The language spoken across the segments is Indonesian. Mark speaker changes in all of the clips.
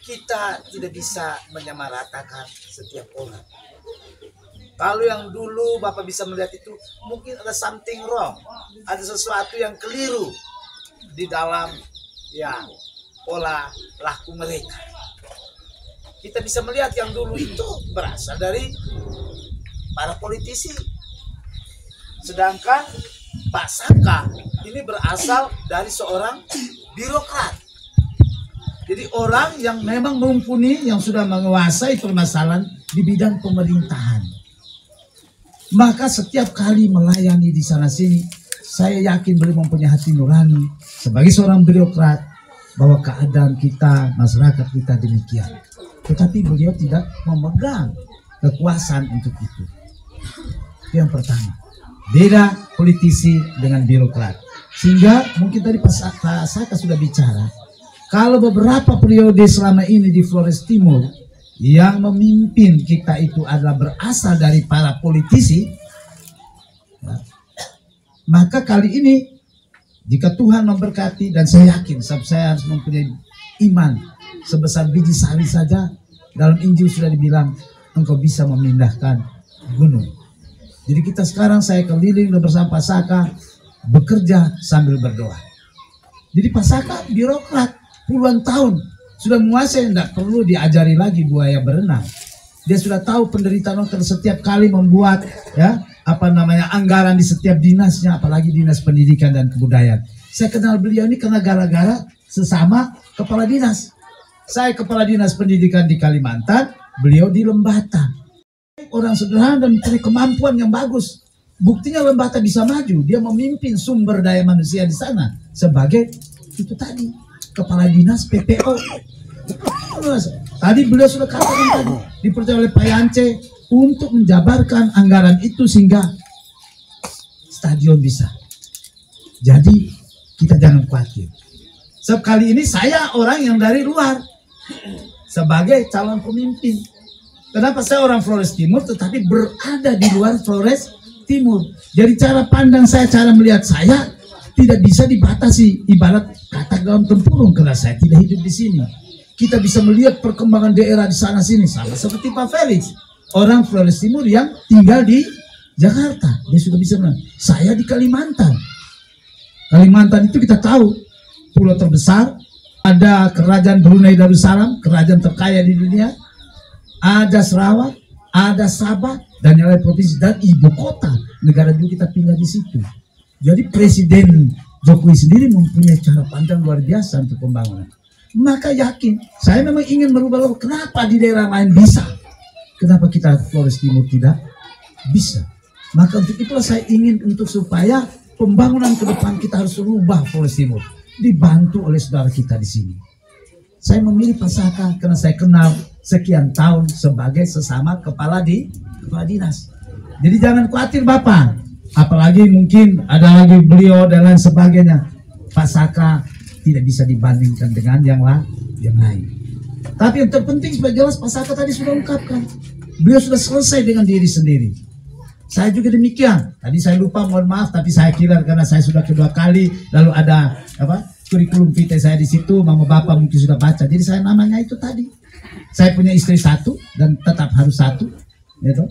Speaker 1: kita tidak bisa menyamaratakan setiap orang. Kalau yang dulu Bapak bisa melihat itu, mungkin ada something wrong, ada sesuatu yang keliru di dalam ya pola laku mereka. Kita bisa melihat yang dulu itu berasal dari para politisi, sedangkan Pak Saka ini berasal dari seorang birokrat. Jadi orang yang memang mumpuni, yang sudah menguasai permasalahan di bidang pemerintahan. Maka setiap kali melayani di sana sini, saya yakin beliau mempunyai hati nurani sebagai seorang birokrat bahwa keadaan kita, masyarakat kita demikian. Tetapi beliau tidak memegang kekuasaan untuk itu. Itu yang pertama. Beda politisi dengan birokrat. Sehingga mungkin tadi Pak Saka sudah bicara, kalau beberapa periode selama ini di Flores Timur yang memimpin kita itu adalah berasal dari para politisi, ya, maka kali ini jika Tuhan memberkati, dan saya yakin saya harus mempunyai iman sebesar biji sawi saja, dalam Injil sudah dibilang engkau bisa memindahkan gunung. Jadi kita sekarang saya keliling bersama Pak Saka bekerja sambil berdoa. Jadi Pak Saka birokrat puluhan tahun sudah menguasai, tidak perlu diajari lagi buaya berenang. Dia sudah tahu penderitaan orang setiap kali membuat ya anggaran di setiap dinasnya, apalagi dinas pendidikan dan kebudayaan. Saya kenal beliau ini karena gara-gara sesama kepala dinas. Saya kepala dinas pendidikan di Kalimantan, beliau di Lembata. Orang sederhana dan punya kemampuan yang bagus. Buktinya Lembata bisa maju. Dia memimpin sumber daya manusia di sana sebagai itu tadi kepala dinas PPO. Tadi beliau sudah katakan tadi dipercaya oleh Pak Yance untuk menjabarkan anggaran itu sehingga stadion bisa. Jadi kita jangan khawatir. Sekali ini saya orang yang dari luar sebagai calon pemimpin. Kenapa saya orang Flores Timur tetapi berada di luar Flores Timur? Jadi cara pandang saya, cara melihat saya tidak bisa dibatasi, ibarat kata dalam tempurung, karena saya tidak hidup di sini. Kita bisa melihat perkembangan daerah di sana sini, sama seperti Pak Felix, orang Flores Timur yang tinggal di Jakarta. Dia sudah bisa melihat. Saya di Kalimantan. Kalimantan itu kita tahu pulau terbesar, ada kerajaan Brunei Darussalam, kerajaan terkaya di dunia, ada Sarawak, ada Sabah, dan yang lain provinsi, dan ibu kota negara juga kita pindah di situ. Jadi Presiden Jokowi sendiri mempunyai cara pandang luar biasa untuk pembangunan. Maka yakin, saya memang ingin merubah. Kenapa di daerah lain bisa? Kenapa kita Flores Timur tidak bisa? Maka untuk itulah saya ingin untuk supaya pembangunan ke depan kita harus rubah Flores Timur. Dibantu oleh saudara kita di sini. Saya memilih Pak Saka karena saya kenal sekian tahun sebagai sesama kepala dinas. Jadi jangan khawatir Bapak. Apalagi mungkin ada lagi beliau dan lain sebagainya. Pak Saka tidak bisa dibandingkan dengan yang lain. Tapi yang terpenting sebagai jelas Pak Saka tadi sudah ungkapkan. Beliau sudah selesai dengan diri sendiri. Saya juga demikian. Tadi saya lupa, mohon maaf, tapi saya kira karena saya sudah kedua kali, lalu ada kurikulum vitae saya di situ, mama bapak mungkin sudah baca. Jadi saya namanya itu tadi. Saya punya istri satu dan tetap harus satu, gitu.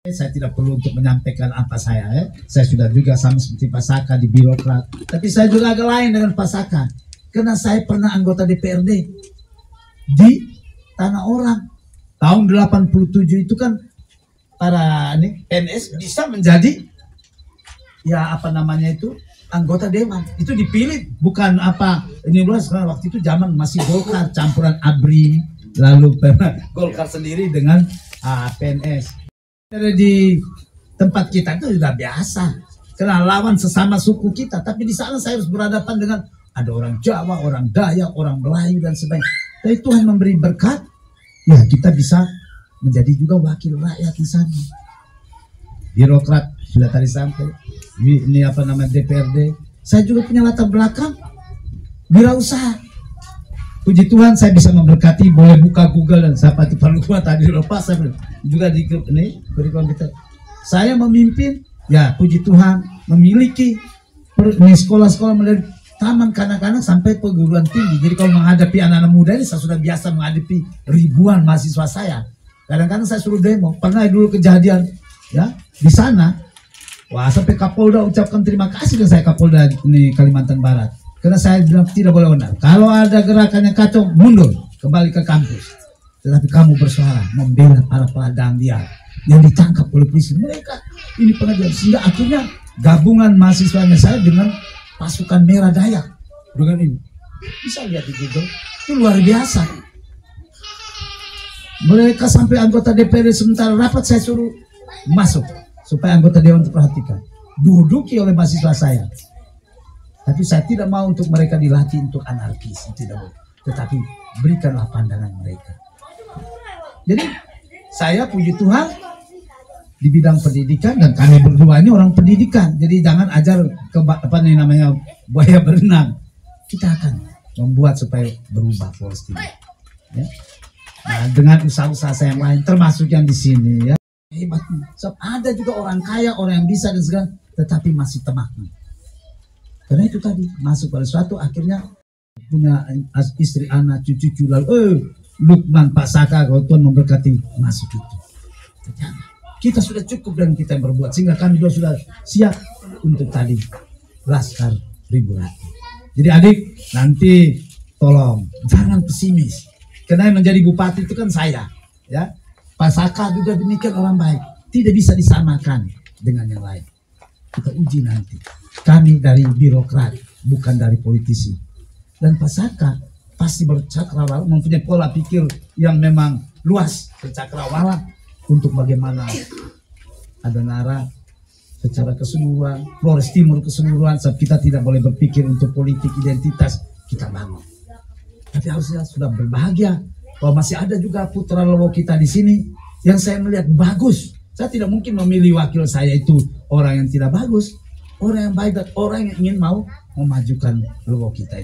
Speaker 1: Saya tidak perlu untuk menyampaikan apa saya, ya. Saya sudah juga sama seperti Pak Saka di birokrat. Tapi saya juga agak lain dengan Pak Saka. Karena saya pernah anggota DPRD di Tanah Orang. Tahun 87 itu kan para PNS bisa menjadi anggota dewan. Itu dipilih bukan waktu itu zaman masih Golkar, campuran ABRI, lalu Golkar sendiri dengan PNS. Di tempat kita itu sudah biasa, karena lawan sesama suku kita. Tapi di sana saya harus berhadapan dengan ada orang Jawa, orang Dayak, orang Melayu dan sebagainya. Tapi Tuhan memberi berkat, ya kita bisa menjadi juga wakil rakyat di sana. Birokrat sudah tadi sampai, ini DPRD. Saya juga punya latar belakang wirausaha. Puji Tuhan saya bisa memberkati, boleh buka Google dan siapa itu Pak Lukman tadi lepas saya juga di kurikulum kita. Saya memimpin, ya puji Tuhan memiliki sekolah-sekolah taman kanak-kanak sampai perguruan tinggi. Jadi kalau menghadapi anak-anak muda ini, saya sudah biasa menghadapi ribuan mahasiswa saya. Kadang-kadang saya suruh demo. Pernah dulu kejadian ya di sana. Wah, sampai Kapolda ucapkan terima kasih dan saya Kapolda di Kalimantan Barat. Karena saya bilang tidak boleh benar. Kalau ada gerakan yang kacau, mundur kembali ke kampus. Tetapi kamu bersuara membela para peladang dia yang ditangkap oleh polisi. Mereka ini pengadilan, sehingga akhirnya gabungan mahasiswanya saya dengan pasukan Merah Dayak dengan ini. Bisa lihat di Google, itu luar biasa. Mereka sampai anggota DPR sementara rapat saya suruh masuk supaya anggota dewan perhatikan. Duduki oleh mahasiswa saya. Tapi saya tidak mau untuk mereka dilatih untuk anarkis, tidak boleh. Tetapi berikanlah pandangan mereka. Jadi saya puji Tuhan di bidang pendidikan dan kami berdua ini orang pendidikan. Jadi jangan ajar ke apa nih namanya buaya berenang. Kita akan membuat supaya berubah polos ini. Ya. Nah, dengan usaha-usaha saya yang lain termasuk yang di sini ya. Hebat. So, ada juga orang kaya, orang yang bisa dan segala, tetapi masih temakna. Karena itu tadi masuk pada suatu akhirnya punya istri, anak, cucu lalu Lukman, Pak Saka, kalau Tuhan memberkati masuk itu. Jangan. Kita sudah cukup dan kita yang berbuat sehingga kami juga sudah siap untuk tadi Laskar Ribu Hati. Jadi adik nanti tolong jangan pesimis. Karena yang menjadi bupati itu kan saya, ya. Pak Saka juga demikian orang baik, tidak bisa disamakan dengan yang lain. Kita uji nanti. Kami dari birokrat, bukan dari politisi. Dan Pak Saka pasti bercakrawala, mempunyai pola pikir yang memang luas, bercakrawala untuk bagaimana ada Nara secara keseluruhan, Flores Timur keseluruhan. Sebab kita tidak boleh berpikir untuk politik identitas, kita bangun. Tapi harusnya sudah berbahagia bahwa masih ada juga putra leluhur kita di sini yang saya melihat bagus. Saya tidak mungkin memilih wakil saya itu orang yang tidak bagus, orang yang baik dan orang yang ingin mau memajukan leluhur kita ini.